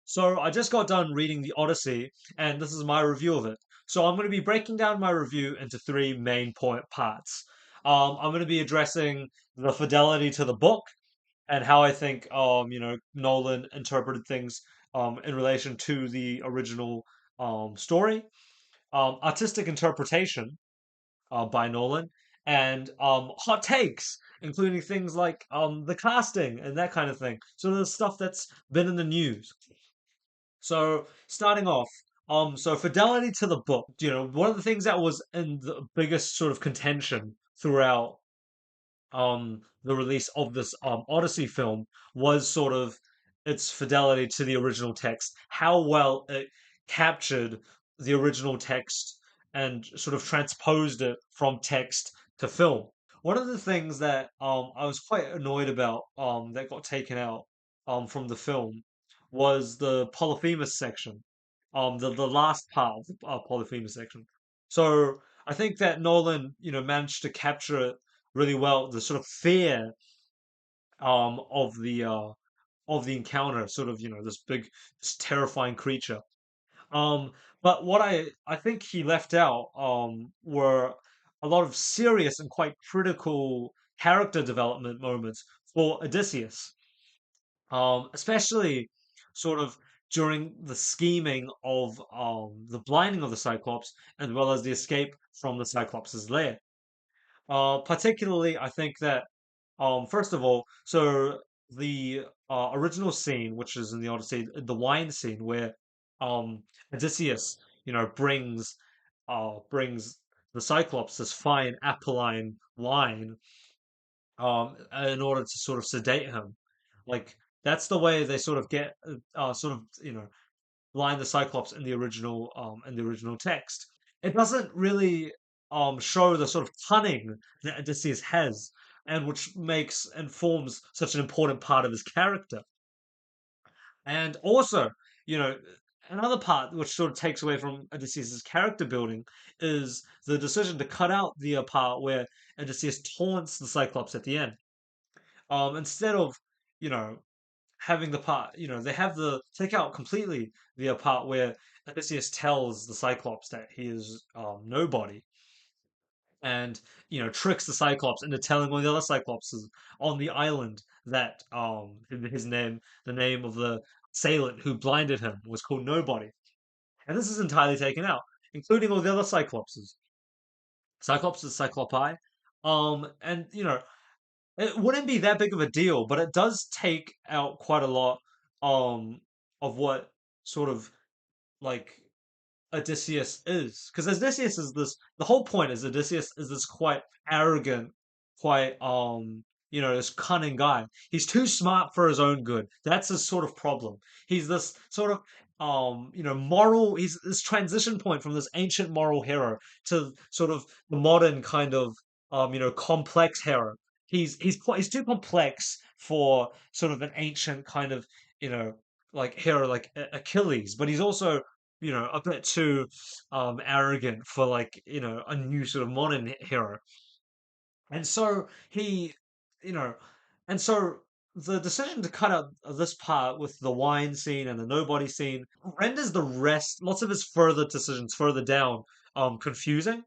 So I just got done reading the Odyssey, and this is my review of it. So I'm going to be breaking down my review into three main point parts. I'm going to be addressing the fidelity to the book and how I think Nolan interpreted things in relation to the original story, artistic interpretation by Nolan, and hot takes, including things like the casting and that kind of thing. So there's stuff that's been in the news. So starting off, so fidelity to the book. One of the things that was in the biggest sort of contention throughout the release of this Odyssey film was sort of its fidelity to the original text, how well it captured the original text and sort of transposed it from text to film. One of the things that I was quite annoyed about that got taken out from the film was the Polyphemus section, the last part of the Polyphemus section. So I think that Nolan, managed to capture it really well, the sort of fear um of the uh of the encounter, sort of, this big, this terrifying creature. But what I think he left out were a lot of serious and quite critical character development moments for Odysseus. Especially sort of during the scheming of the blinding of the Cyclops, as well as the escape from the Cyclops' lair. Particularly, I think that first of all, so the original scene, which is in the Odyssey, the wine scene where Odysseus, brings the Cyclops this fine apolline wine in order to sort of sedate him. Like that's the way they sort of get sort of blind the Cyclops in the original text. It doesn't really show the sort of cunning that Odysseus has, and which makes and forms such an important part of his character. And also, you know, another part which sort of takes away from Odysseus's character building is the decision to cut out the part where Odysseus taunts the Cyclops at the end. Instead of, you know, having the part, they have the take out completely the part where Odysseus tells the Cyclops that he is nobody, and tricks the Cyclops into telling one of the other Cyclopses on the island that his name, the name of the assailant who blinded him, was called Nobody, and this is entirely taken out, including all the other Cyclopses, Cyclopi, and it wouldn't be that big of a deal, but it does take out quite a lot um of what sort of like Odysseus is. Because Odysseus is this the whole point is Odysseus is this quite arrogant, quite this cunning guy. He's too smart for his own good. That's his sort of problem. He's this sort of moral he's this transition point from this ancient moral hero to sort of the modern kind of complex hero. He's too complex for sort of an ancient kind of you know like hero like Achilles, but he's also a bit too arrogant for like a new sort of modern hero. And so he, you know, and so the decision to cut out this part with the wine scene and the nobody scene renders the rest, lots of his further decisions further down, confusing.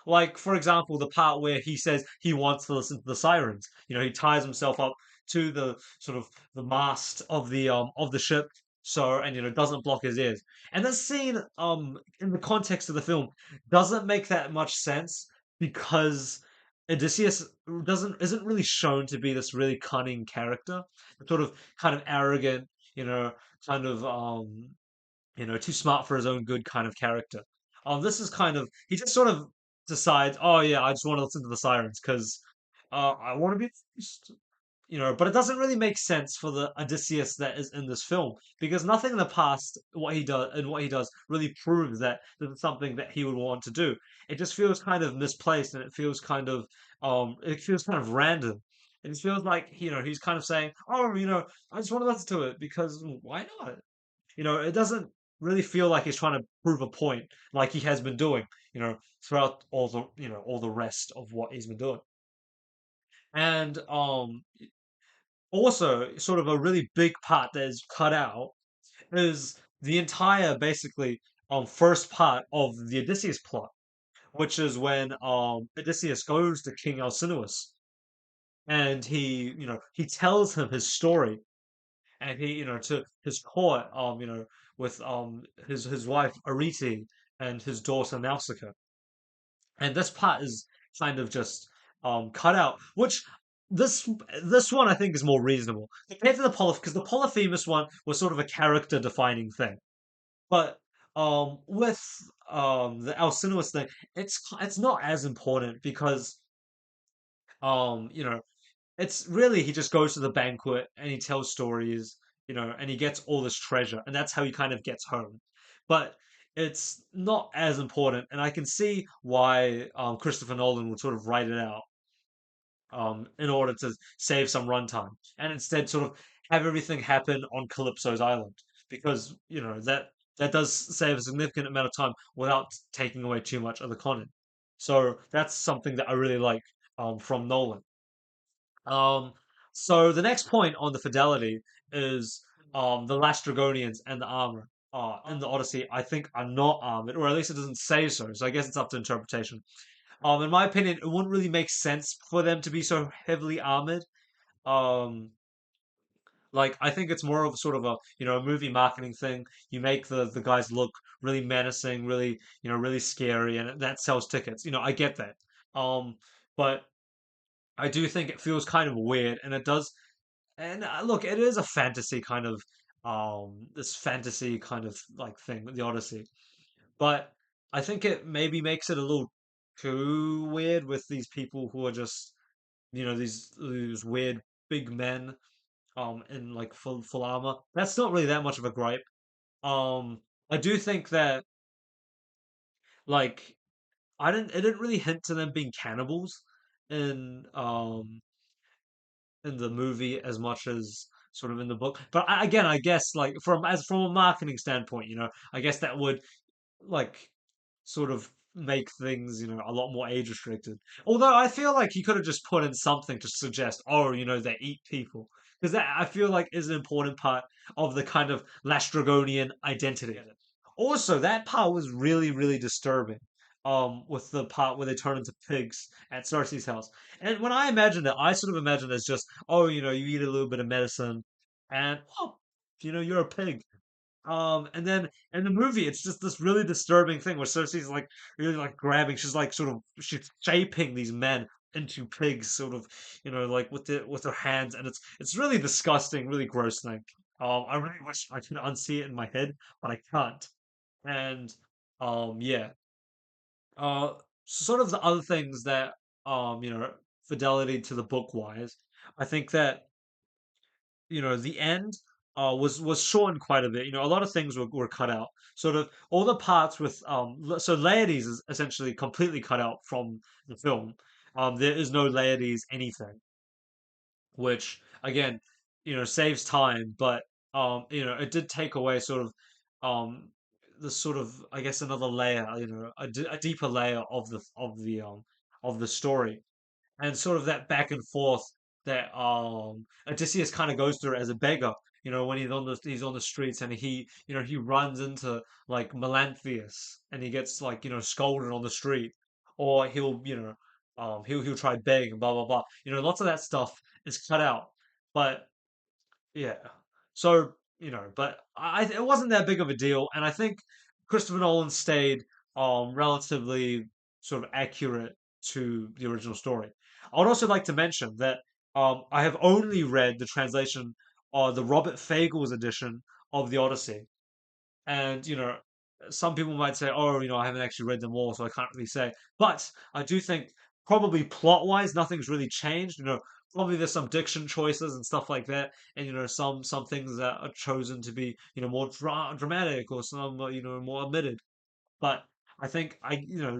Like, for example, the part where he says he wants to listen to the sirens. He ties himself up to the sort of the mast of the ship, so and doesn't block his ears. And this scene, in the context of the film, doesn't make that much sense because Odysseus doesn't isn't really shown to be this really cunning character, sort of kind of arrogant, you know, kind of too smart for his own good kind of character. This is kind of he just sort of decides, oh yeah, I just want to listen to the sirens because I want to be first. But it doesn't really make sense for the Odysseus that is in this film because nothing in the past, what he does, really proves that this is something that he would want to do. It just feels kind of misplaced and it feels kind of random. It just feels like he's kind of saying, oh, I just want to listen to it because why not? It doesn't really feel like he's trying to prove a point like he has been doing, throughout all the rest of what he's been doing. And also, sort of a really big part that is cut out is the entire basically first part of the Odysseus plot, which is when Odysseus goes to King Alcinous and he tells him his story, and he to his court, with his wife Arete and his daughter Nausicaa. And this part is kind of just cut out, which this this one I think is more reasonable compared to the because the Polyphemus one was sort of a character defining thing. But with the Alcinous thing, it's not as important because you know it's really he just goes to the banquet and he tells stories, and he gets all this treasure, and that's how he kind of gets home. But it's not as important, and I can see why Christopher Nolan would sort of write it out in order to save some runtime, and instead sort of have everything happen on Calypso's island because that does save a significant amount of time without taking away too much of the content. So that's something that I really like from Nolan. Um, so the next point on the fidelity is the Lastrygonians and the armor. In the Odyssey, I think are not armored, or at least it doesn't say so. So I guess it's up to interpretation. In my opinion, it wouldn't really make sense for them to be so heavily armored. Um, like I think it's more of sort of a movie marketing thing. You make the guys look really menacing, really really scary, and that sells tickets. I get that. But I do think it feels kind of weird, and it does. And look, it is a fantasy kind of this fantasy kind of like thing, the Odyssey. But I think it maybe makes it a little too weird with these people who are just these weird big men in like full armor. That's not really that much of a gripe. I do think that like I didn't it didn't really hint to them being cannibals in in the movie as much as sort of in the book. But again, I guess like from a marketing standpoint, I guess that would like sort of make things a lot more age restricted. Although I feel like he could have just put in something to suggest, oh, they eat people, because that I feel like is an important part of the kind of Lastrygonian identity. Also, that part was really really disturbing. With the part where they turn into pigs at Cersei's house, and when I imagined it, I sort of imagined it as just, oh, you eat a little bit of medicine, and oh, you're a pig. And then in the movie, it's just this really disturbing thing where Cersei's like really like grabbing, she's like sort of she's shaping these men into pigs, sort of, like with her hands, and it's really disgusting, really gross thing. I really wish I could unsee it in my head, but I can't. And yeah. Sort of the other things that fidelity to the book wise, I think that the end was shortened quite a bit. A lot of things were cut out. Sort of all the parts with so Laertes is essentially completely cut out from the film. There is no Laertes anything, which again, saves time, but it did take away sort of um the sort of I guess another layer, a deeper layer of the story, and sort of that back and forth that Odysseus kind of goes through as a beggar. When he's on the streets, and he runs into like Melanthius, and he gets like scolded on the street, or he'll try beg and blah blah blah. Lots of that stuff is cut out, but yeah. So, but it wasn't that big of a deal, and I think Christopher Nolan stayed relatively sort of accurate to the original story. I would also like to mention that I have only read the translation or the Robert Fagles edition of the Odyssey. And, some people might say, oh, I haven't actually read them all, so I can't really say. But I do think probably plot wise, nothing's really changed. Probably there's some diction choices and stuff like that, and some things that are chosen to be more dramatic, or some more omitted. But I think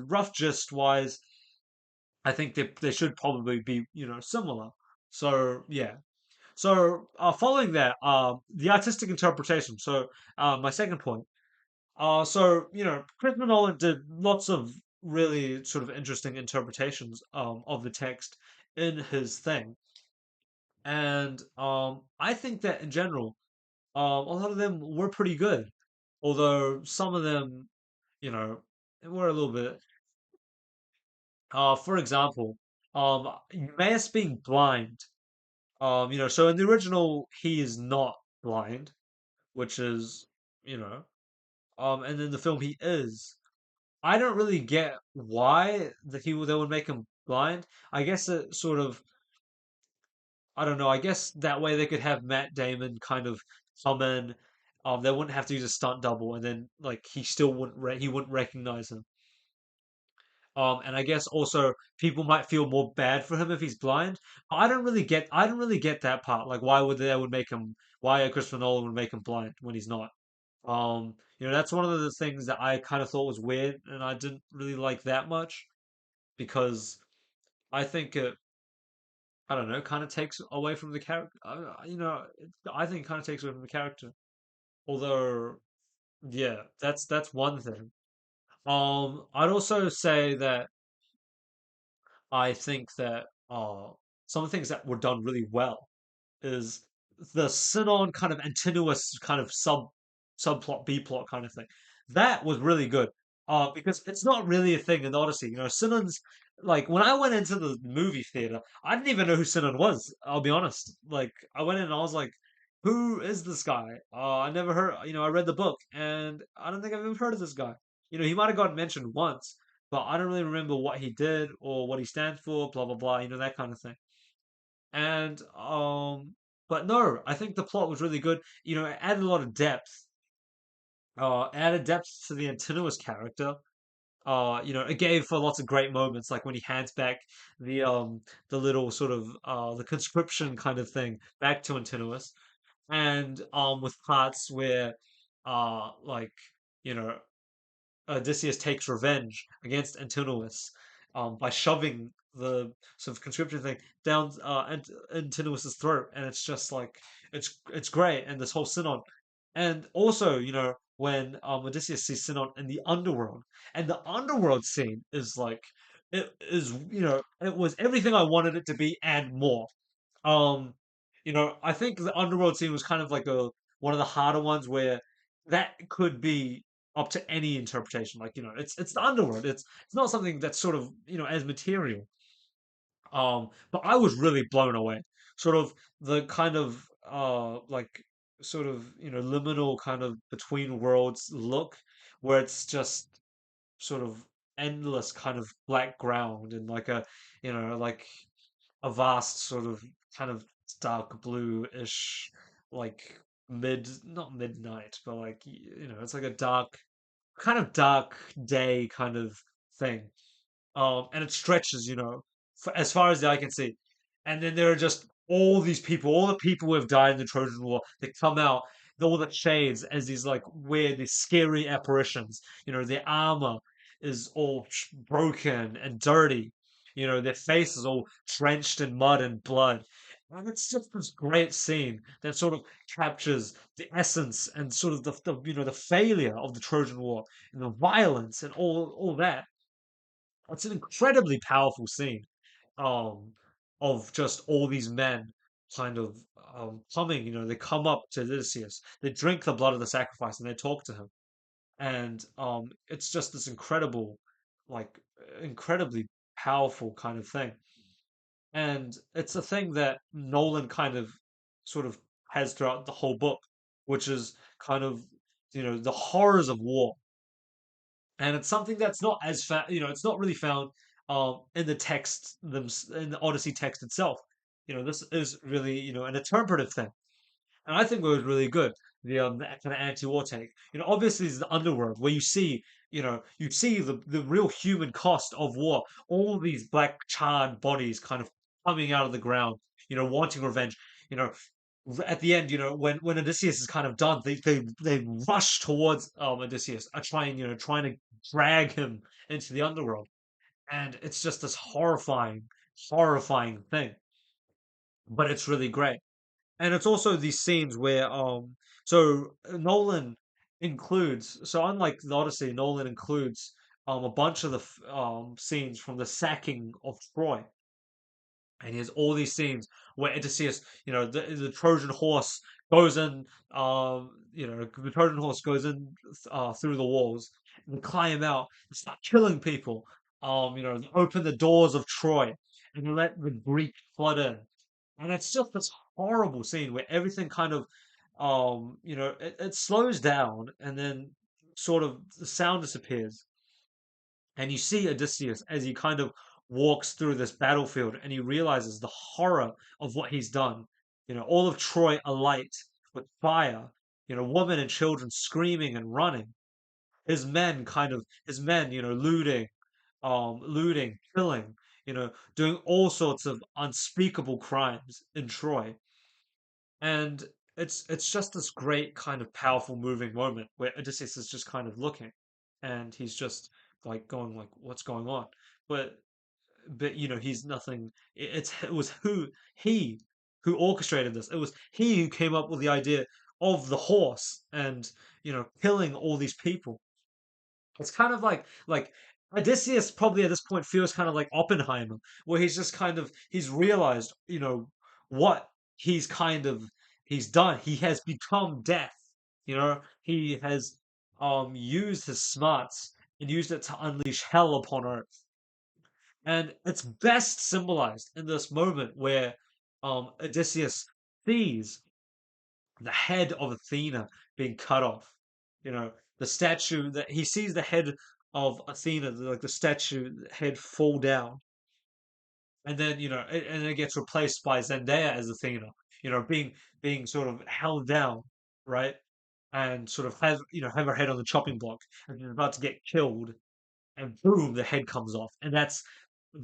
rough gist wise, I think they should probably be similar. So yeah. So following that, the artistic interpretation. So my second point. So Christopher Nolan did lots of really sort of interesting interpretations of the text in his thing, and I think that in general, A lot of them were pretty good, although some of them, you know, were a little bit. For example, Emmaus being blind. So in the original, he is not blind, which is, you know, and in the film he is. I don't really get why they would make him blind. I guess it sort of I don't know. I guess that way they could have Matt Damon kind of come in. They wouldn't have to use a stunt double, and then like he wouldn't recognize him. And I guess also people might feel more bad for him if he's blind. I don't really get that part. Like why Christopher Nolan would make him blind when he's not. That's one of the things that I kind of thought was weird, and I didn't really like that much because I think it, I don't know, kind of takes away from the character. I think it kind of takes away from the character. Although, yeah, that's one thing. I'd also say that I think that some of the things that were done really well is the Sinon kind of Antinous kind of subplot B plot kind of thing. That was really good. Because it's not really a thing in Odyssey. Sinon's like when I went into the movie theater, I didn't even know who Sinon was. I'll be honest. Like I went in and I was like, who is this guy? I never heard. I read the book and I don't think I've ever heard of this guy. He might have gotten mentioned once, but I don't really remember what he did or what he stands for. Blah blah blah. That kind of thing. And but no, I think the plot was really good. It added a lot of depth. Added depth to the Antinous character. It gave for lots of great moments, like when he hands back the little sort of the conscription kind of thing back to Antinous, and with parts where like you know Odysseus takes revenge against Antinous by shoving the sort of conscription thing down Antinous's throat, and it's just like it's great, and this whole Sinon, and also when Odysseus sees Sinon in the underworld, and the underworld scene is like it was everything I wanted it to be and more. Um, I think the underworld scene was kind of like a one of the harder ones where that could be up to any interpretation. Like, it's the underworld. It's not something that's sort of, as material. But I was really blown away. Sort of the kind of like sort of, liminal kind of between worlds look where it's just sort of endless kind of black ground and like like a vast sort of kind of dark blue-ish, like not midnight, but like it's like a dark day kind of thing. And it stretches, for as far as the eye can see. And then there are just all the people who have died in the Trojan War that come out, all the shades as these like weird, these scary apparitions. Their armor is all broken and dirty. Their face is all drenched in mud and blood. And it's just this great scene that sort of captures the essence and sort of the failure of the Trojan War and the violence and all that. It's an incredibly powerful scene, um, of just all these men kind of coming. They come up to Odysseus, they drink the blood of the sacrifice, and they talk to him. And it's just this like, incredibly powerful kind of thing. And it's a thing that Nolan kind of sort of has throughout the whole book, which is kind of, the horrors of war, and it's something that's not it's not really found in the text in the Odyssey text itself. This is really an interpretive thing, and I think it was really good. The kind of anti-war take. Obviously, it's the underworld where you see the real human cost of war. All these black charred bodies kind of coming out of the ground. Wanting revenge. You know, at the end, when Odysseus is kind of done, they rush towards Odysseus, trying to drag him into the underworld, and it's just this horrifying thing. But it's really great. And it's also these scenes where Nolan includes, so unlike the Odyssey, Nolan includes a bunch of the scenes from the sacking of Troy. and he has all these scenes where Odysseus, the Trojan horse goes in, the Trojan horse goes in through the walls and they climb out and start killing people. They open the doors of Troy and they let the Greek flood in, and it's just this horrible scene where everything kind of, it slows down and then sort of the sound disappears and you see Odysseus as he kind of walks through this battlefield and he realizes the horror of what he's done. All of Troy alight with fire, women and children screaming and running. His men, looting, killing, doing all sorts of unspeakable crimes in Troy. And it's just this great kind of powerful moving moment where Odysseus is just kind of looking and he's just like going like what's going on? But he's nothing. It was he who orchestrated this. It was he who came up with the idea of the horse and killing all these people. It's kind of like Odysseus probably at this point feels kind of like Oppenheimer, where he's just kind of he's realized, what he's done. He has become death. He has used his smarts and used it to unleash hell upon earth. And it's best symbolized in this moment where Odysseus sees the head of Athena being cut off. The statue that he sees the head of Athena, like the statue head fall down, and then and it gets replaced by Zendaya as Athena. Being sort of held down, right, and sort of have her head on the chopping block, and she's about to get killed, and boom, the head comes off, and that's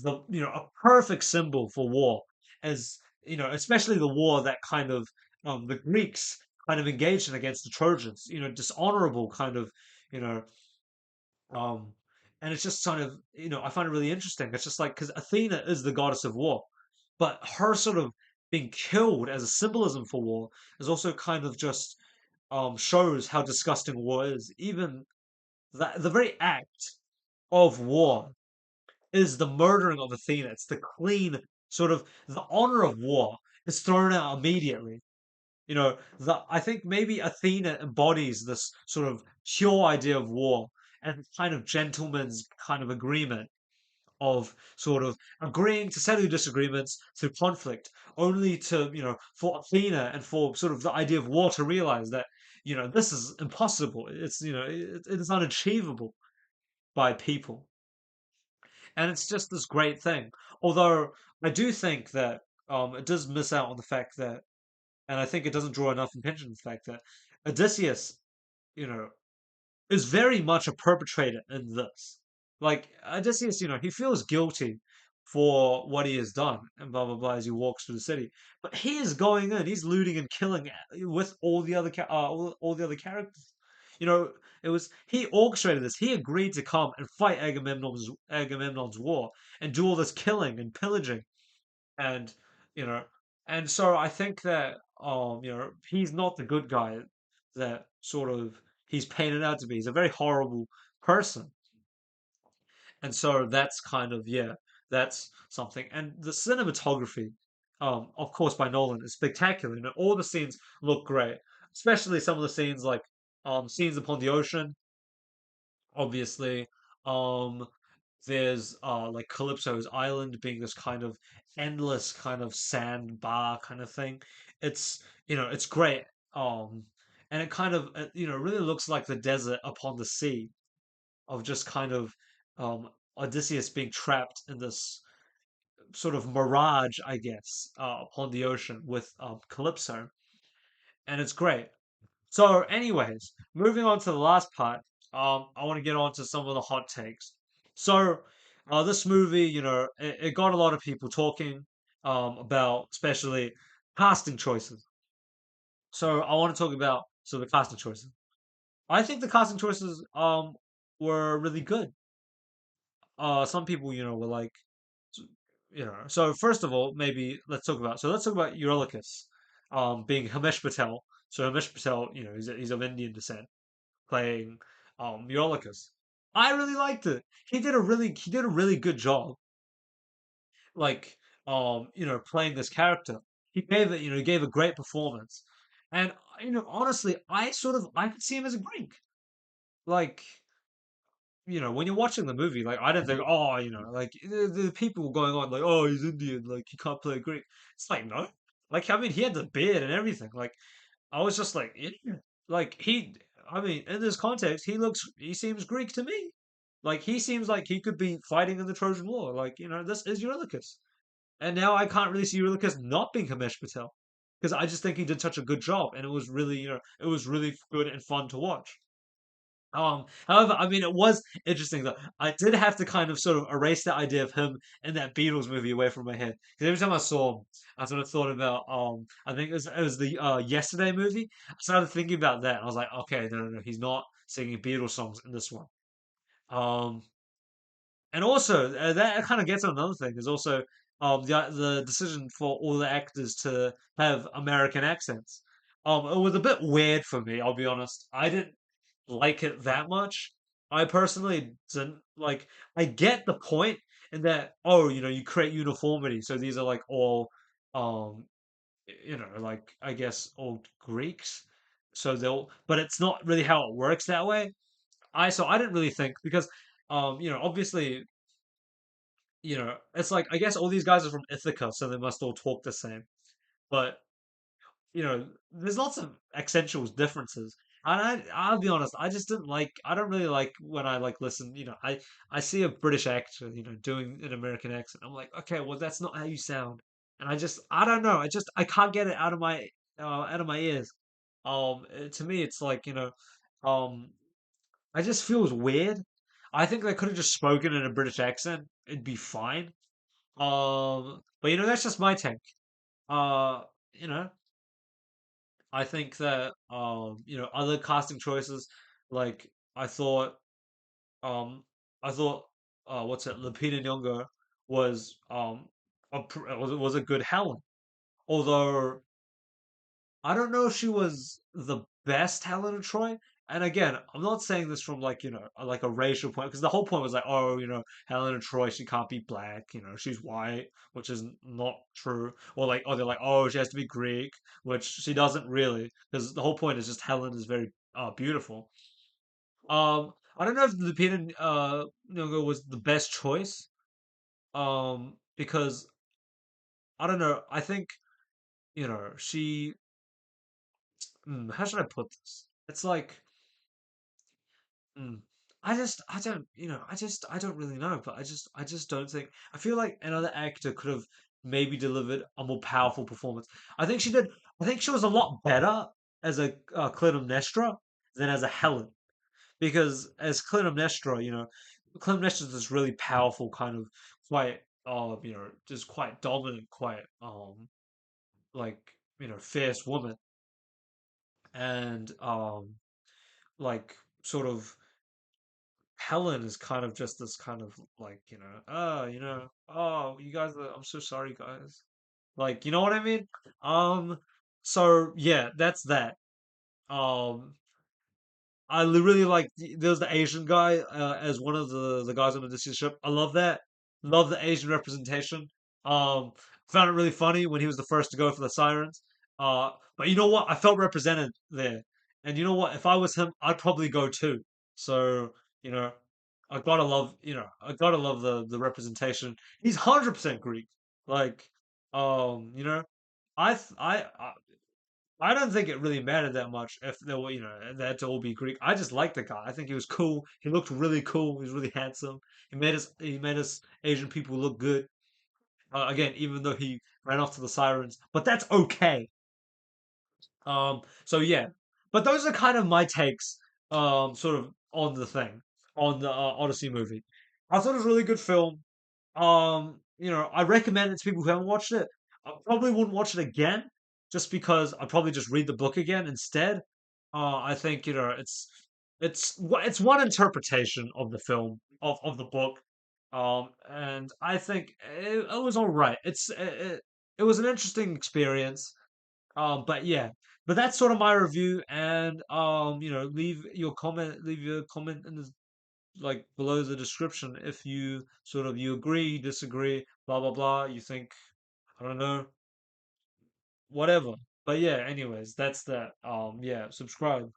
a perfect symbol for war, as especially the war that kind of the Greeks kind of engaged in against the Trojans, dishonorable kind of, you know, um, and it's just kind of I find it really interesting. It's just like because Athena is the goddess of war, but her sort of being killed as a symbolism for war is also kind of just shows how disgusting war is. Even that the very act of war is the murdering of Athena. It's the clean sort of the honor of war is thrown out immediately. I think maybe Athena embodies this sort of pure idea of war and kind of gentleman's kind of agreement of sort of agreeing to settle disagreements through conflict, only to, for Athena and for sort of the idea of war to realize that, this is impossible. It is unachievable by people. And it's just this great thing. Although I do think that it does miss out on the fact that, and I think it doesn't draw enough attention to the fact that Odysseus, you know, is very much a perpetrator in this. Like Odysseus, he feels guilty for what he has done and blah blah blah as he walks through the city. But he is going in, he's looting and killing with all the other characters. You know, it was he orchestrated this. He agreed to come and fight Agamemnon's war and do all this killing and pillaging and you know and so I think that he's not the good guy that sort of he's painted out to be. He's a very horrible person, and so that's kind of yeah, that's something. And the cinematography, of course, by Nolan is spectacular. All the scenes look great, especially some of the scenes like scenes upon the ocean, obviously. Um, there's like Calypso's island being this kind of endless kind of sandbar kind of thing. It's great. Um, and it kind of really looks like the desert upon the sea of just kind of Odysseus being trapped in this sort of mirage, I guess, upon the ocean with Calypso, and it's great. So, anyways, moving on to the last part, I want to get on to some of the hot takes. So, this movie, it got a lot of people talking about, especially casting choices. So, I want to talk about the casting choices. I think the casting choices were really good. Some people, were like, So first of all, maybe let's talk about Eurylochus, being Himesh Patel. So Himesh Patel, he's of Indian descent playing Eurylochus. I really liked it. He did a really good job. Like playing this character. He gave it, he gave a great performance. And honestly, I could see him as a Greek. Like, when you're watching the movie, like I didn't think, oh, like the people going on like, oh, he's Indian, like he can't play Greek. It's like no, like I mean, he had the beard and everything. Like I was just like, yeah. Like I mean, in this context, he seems Greek to me. Like he seems like he could be fighting in the Trojan War. Like this is Eurylochus, and now I can't really see Eurylochus not being Himesh Patel because I just think he did such a good job, and it was really, it was really good and fun to watch. However, I mean, it was interesting though. I did have to kind of sort of erase the idea of him in that Beatles movie away from my head because every time I saw him, I sort of thought about I think it was the Yesterday movie. I started thinking about that. And I was like, okay, no, no, no, he's not singing Beatles songs in this one. Um, and also that kind of gets on another thing is also the decision for all the actors to have American accents. It was a bit weird for me. I'll be honest. I didn't like it that much. I personally didn't like. I get the point in that. Oh, you create uniformity. So these are like all, um, like I guess old Greeks. So they'll, but it's not really how it works that way. I didn't really think because, obviously, it's like I guess all these guys are from Ithaca, so they must all talk the same. But there's lots of accentual differences. And I'll be honest, I just didn't like, I don't really like when I like listen, I see a British actor, doing an American accent. I'm like, okay, well, that's not how you sound. And I don't know, I can't get it out of my ears. To me, it's like, um, I just feels weird. I think they could have just spoken in a British accent. It'd be fine. But that's just my take. Uh, you know, I think that other casting choices like um I thought what's it Lupita Nyong'o was was a good Helen. Although I don't know if she was the best Helen of Troy. And again, I'm not saying this from like, like a racial point, because the whole point was like, oh, Helen of Troy, she can't be black, she's white, which is not true. Or like, they're like, oh, she has to be Greek, which she doesn't really, because the whole point is just Helen is very beautiful. I don't know if the Lupita Nyong'o was the best choice, because I don't know, I think, she, how should I put this? It's like, Mm. I don't, I don't really know, but I just don't think. I feel like another actor could have maybe delivered a more powerful performance. I think she did. I think she was a lot better as a Clytemnestra than as a Helen, because as Clytemnestra, Clytemnestra is this really powerful kind of quite, just quite dominant, quite, like, fierce woman, and like sort of Helen is kind of just this kind of like, oh, you guys I'm so sorry, guys. Like, you know what I mean? So yeah, that's that. Um, really like there's the Asian guy as one of the guys on the Disney ship. I love that. Love the Asian representation. Found it really funny when he was the first to go for the sirens. But you know what? I felt represented there. And you know what? If I was him, I'd probably go too. So, you know, I gotta love the representation. He's 100% Greek. Like, you know, I th- I don't think it really mattered that much if they were, they had to all be Greek. I just liked the guy. I think he was cool. He looked really cool. He was really handsome. He made us Asian people look good. Again, even though he ran off to the sirens, but that's okay. So yeah, but those are kind of my takes, sort of on the thing, on the Odyssey movie. I thought it was a really good film. I recommend it to people who haven't watched it. I probably wouldn't watch it again, just because I'd probably just read the book again instead. I think it's one interpretation of the film of the book, and I think it was all right. It was an interesting experience. But yeah, but that's sort of my review, and leave your comment in the like below the description if you sort of you agree, disagree, blah blah blah. You think I don't know, whatever. But yeah, anyways, that's that. Yeah, subscribe.